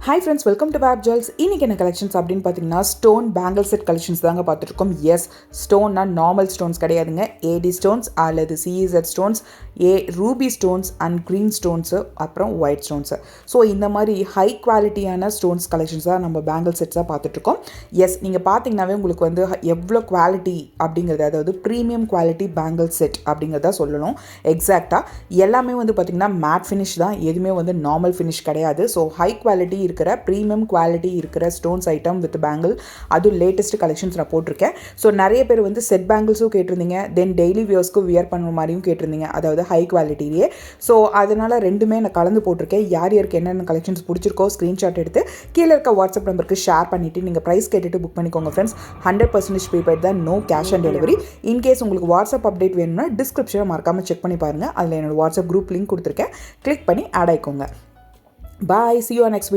Hi friends, welcome to vape jewels. இன்றைக்கி என்ன collections அப்படின்னு பார்த்தீங்கன்னா ஸ்டோன் பேங்கிள் செட் கலெக்ஷன்ஸ் தாங்க பார்த்துருக்கோம். எஸ், ஸ்டோன்னா நார்மல் ஸ்டோன்ஸ் கிடையாதுங்க. ஏடி ஸ்டோன்ஸ் அல்லது CZ stones, Ruby stones and green stones, அப்புறம் ஒயிட் ஸ்டோன்ஸு. ஸோ இந்த மாதிரி ஹை குவாலிட்டியான ஸ்டோன்ஸ் கலெக்ஷன்ஸ் தான் நம்ம பேங்கிள் செட்ஸாக பார்த்துட்ருக்கோம். எஸ், நீங்கள் பார்த்தீங்கன்னாவே உங்களுக்கு வந்து எவ்வளோ குவாலிட்டி அப்படிங்கிறது, அதாவது ப்ரீமியம் குவாலிட்டி பேங்கிள் செட் அப்படிங்கிறத சொல்லணும். எக்ஸாக்டாக எல்லாமே வந்து பார்த்திங்கன்னா மேட் ஃபினிஷ் தான், எதுவுமே வந்து நார்மல் ஃபினிஷ் கிடையாது. ஸோ ஹை குவாலிட்டி இருக்கிற ப்ரீமியம் குவாலிட்டி இருக்கிற ஸ்டோன்ஸ் ஐட்டம் வித் பேங்கிள், அதுவும் லேட்டஸ்ட் கலெக்ஷன்ஸ் நான் போட்டிருக்கேன். ஸோ நிறைய பேர் வந்து செட் பேங்கிள்ஸும் கேட்டிருந்தீங்க, தென் டெய்லி வியர்ஸ்க்கு வியர் பண்ணுற மாதிரியும் கேட்டிருந்தீங்க, அதாவது ஹை குவாலிட்டிலேயே. ஸோ அதனால் ரெண்டுமே நான் கலந்து போட்டிருக்கேன். யார் யாருக்கு என்னென்ன கலெக்ஷன்ஸ் பிடிச்சிருக்கோ ஸ்க்ரீன்ஷாட் எடுத்து கீழே இருக்க வாட்ஸ்அப் நம்பருக்கு ஷேர் பண்ணிவிட்டு நீங்கள் ப்ரைஸ் கேட்டுட்டு புக் பண்ணிக்கோங்க ஃப்ரெண்ட்ஸ். 100% ப்ரீபெய்ட் தான், no cash on delivery. In case உங்களுக்கு வாட்ஸ்அப் அப்டேட் வேணும்னா டிஸ்கிரிப்ஷனை மறக்காமல் செக் பண்ணி பாருங்கள். அதில் என்னோட வாட்ஸ்அப் குரூப் லிங்க் கொடுத்துருக்கேன், கிளிக் பண்ணி ஆட் ஆகிக்கோங்க. Bye, see you on next video.